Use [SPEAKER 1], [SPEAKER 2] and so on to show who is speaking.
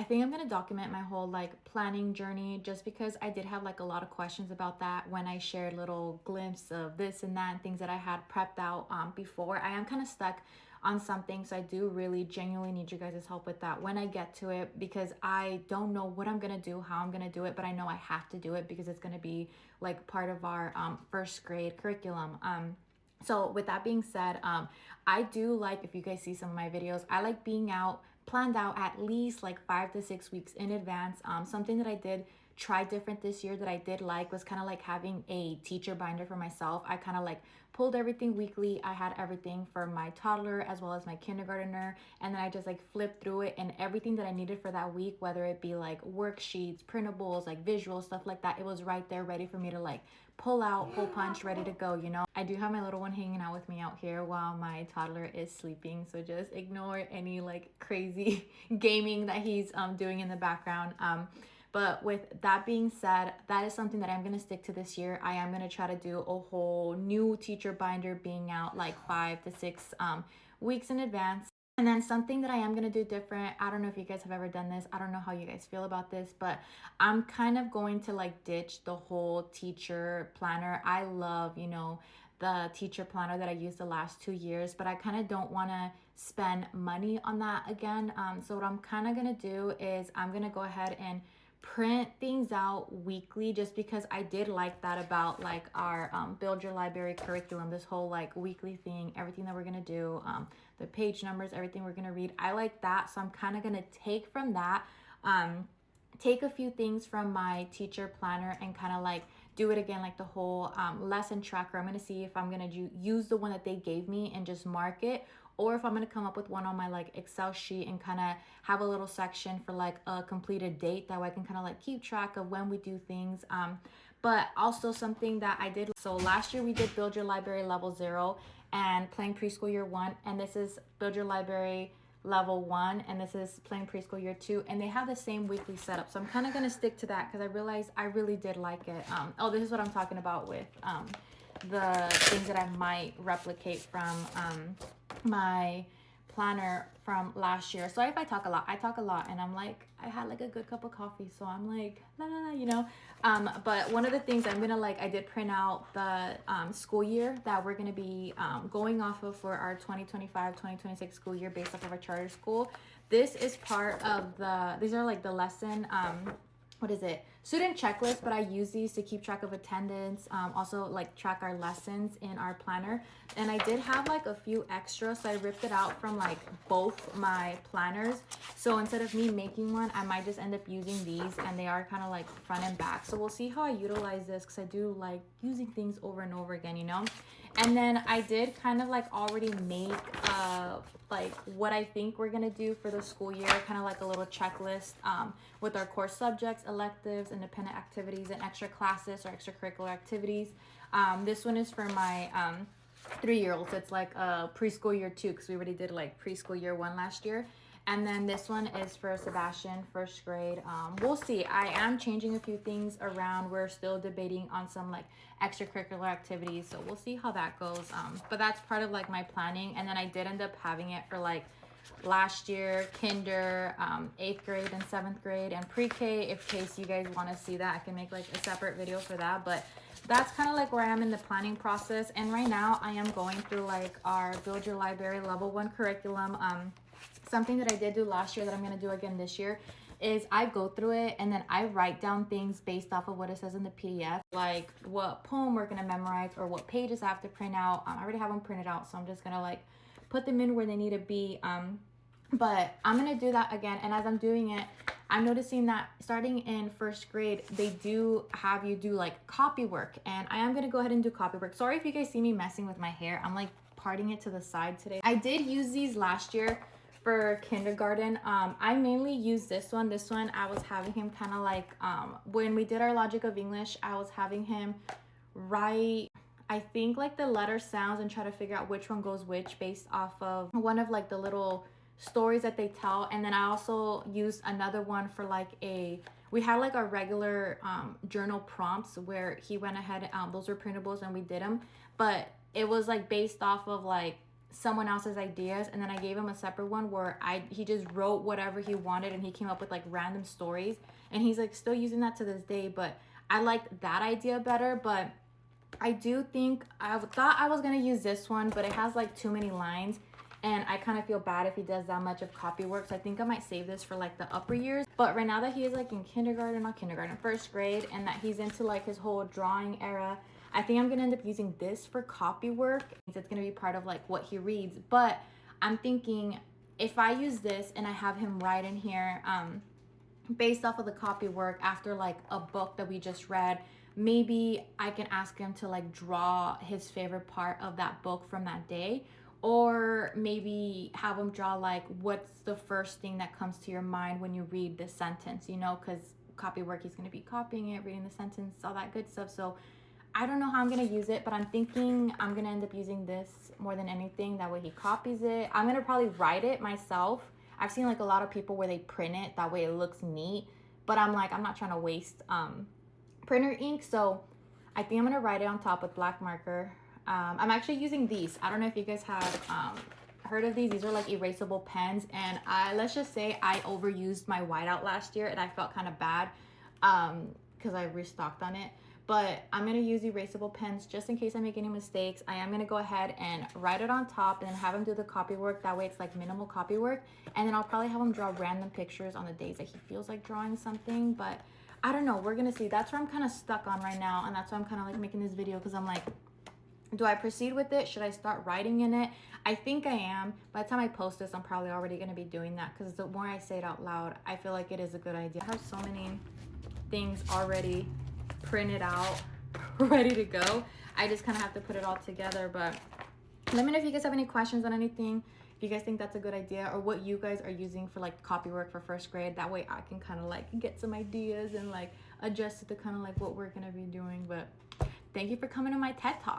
[SPEAKER 1] think I'm gonna document my whole like planning journey, just because I did have like a lot of questions about that when I shared little glimpse of this and that and things that I had prepped out before. I am kind of stuck on something, so I do really genuinely need you guys' help with that when I get to it, because I don't know what I'm gonna do, how I'm gonna do it, but I know I have to do it because it's gonna be like part of our first grade curriculum. So with that being said, I do like, if you guys see some of my videos, I like being out planned out at least like 5 to 6 weeks in advance. Something that I did try different this year that I did like was kind of like having a teacher binder for myself. I kind of like pulled everything weekly. I had everything for my toddler as well as my kindergartner, and then I just like flipped through it, and everything that I needed for that week, whether it be like worksheets, printables, like visuals, stuff like that, it was right there ready for me to like pull out, pull punch, ready to go, you know. I do have my little one hanging out with me out here while my toddler is sleeping, so just ignore any like crazy gaming that he's doing in the background. But with that being said, that is something that I'm going to stick to this year. I am going to try to do a whole new teacher binder being out like 5 to 6 weeks in advance. And then something that I am going to do different, I don't know if you guys have ever done this. I don't know how you guys feel about this, but I'm kind of going to like ditch the whole teacher planner. I love, you know, the teacher planner that I used the last 2 years, but I kind of don't want to spend money on that again. So what I'm kind of going to do is I'm going to go ahead and print things out weekly, just because I did like that about like our build your library curriculum, this whole like weekly thing, everything that we're gonna do, the page numbers, everything we're gonna read. I like that, so I'm kind of gonna take from that, take a few things from my teacher planner and kind of like do it again, like the whole lesson tracker. I'm going to see if I'm going to use the one that they gave me and just mark it, or if I'm going to come up with one on my like Excel sheet and kind of have a little section for like a completed date, that way I can kind of like keep track of when we do things. But also something that I did, so last year we did build your library level 0 and playing preschool year 1, and this is build your library level 1, and this is playing preschool year 2, and they have the same weekly setup, so I'm kind of going to stick to that because I realized I really did like it. Oh, this is what I'm talking about with the things that I might replicate from my planner from last year. Sorry if I talk a lot. I talk a lot, and I'm like, I had like a good cup of coffee, so I'm like, la la la, you know. But one of the things I'm gonna like, I did print out the school year that we're gonna be going off of for our 2025-2026 school year based off of our charter school. This is part of these are like the lesson what is it, student checklist, but I use these to keep track of attendance, also like track our lessons in our planner. And I did have like a few extras, so I ripped it out from like both my planners. So instead of me making one, I might just end up using these, and they are kind of like front and back. So we'll see how I utilize this, because I do like using things over and over again, you know. And then I did kind of like already make like what I think we're gonna do for the school year, kind of like a little checklist with our core subjects, electives, independent activities, and extra classes or extracurricular activities. This one is for my 3-year-olds. It's like preschool year 2, because we already did like preschool year 1 last year. And then this one is for Sebastian, first grade. We'll see. I am changing a few things around. We're still debating on some like extracurricular activities, so we'll see how that goes. But that's part of like my planning. And then I did end up having it for like last year, kinder, 8th grade and 7th grade, and pre-K. In case you guys want to see that, I can make like a separate video for that. But that's kind of like where I am in the planning process. And right now I am going through like our build your library level 1 curriculum. Something that I did do last year that I'm going to do again this year is I go through it and then I write down things based off of what it says in the PDF, like what poem we're going to memorize or what pages I have to print out. I already have them printed out, so I'm just going to like put them in where they need to be. But I'm going to do that again. And as I'm doing it, I'm noticing that starting in first grade, they do have you do like copywork, and I am going to go ahead and do copywork. Sorry if you guys see me messing with my hair. I'm like parting it to the side today. I did use these last year for kindergarten. I mainly use this one. This one, I was having him kind of like, when we did our logic of English, I was having him write, I think like the letter sounds and try to figure out which one goes which based off of one of like the little stories that they tell. And then I also used another one for like we had like our regular journal prompts where he went ahead, those were printables and we did them, but it was like based off of like someone else's ideas, and then I gave him a separate one where he just wrote whatever he wanted, and he came up with like random stories, and he's like still using that to this day. But I liked that idea better. But I do think I thought I was gonna use this one, but it has like too many lines, and I kind of feel bad if he does that much of copy work. So I think I might save this for like the upper years. But right now that he is like in first grade, and that he's into like his whole drawing era, I think I'm gonna end up using this for copy work. It's gonna be part of like what he reads. But I'm thinking if I use this and I have him write in here, based off of the copy work after like a book that we just read, maybe I can ask him to like draw his favorite part of that book from that day, or maybe have him draw like what's the first thing that comes to your mind when you read this sentence, you know, because copy work, he's going to be copying it, reading the sentence, all that good stuff. So I don't know how I'm going to use it, but I'm thinking I'm going to end up using this more than anything. That way he copies it. I'm going to probably write it myself. I've seen like a lot of people where they print it, that way it looks neat, but I'm like, I'm not trying to waste printer ink. So I think I'm going to write it on top with black marker. I'm actually using these. I don't know if you guys have heard of these. These are like erasable pens, and let's just say I overused my whiteout last year, and I felt kind of bad because I restocked on it. But I'm going to use erasable pens just in case I make any mistakes. I am going to go ahead and write it on top and then have him do the copy work. That way it's like minimal copy work. And then I'll probably have him draw random pictures on the days that he feels like drawing something. But I don't know. We're going to see. That's where I'm kind of stuck on right now. And that's why I'm kind of like making this video, because I'm like, do I proceed with it? Should I start writing in it? I think I am. By the time I post this, I'm probably already going to be doing that, because the more I say it out loud, I feel like it is a good idea. I have so many things already printed out, ready to go. I just kind of have to put it all together. But let me know if you guys have any questions on anything, if you guys think that's a good idea, or what you guys are using for like copy work for first grade. That way I can kind of like get some ideas and like adjust it to kind of like what we're going to be doing. But thank you for coming to my TED Talk.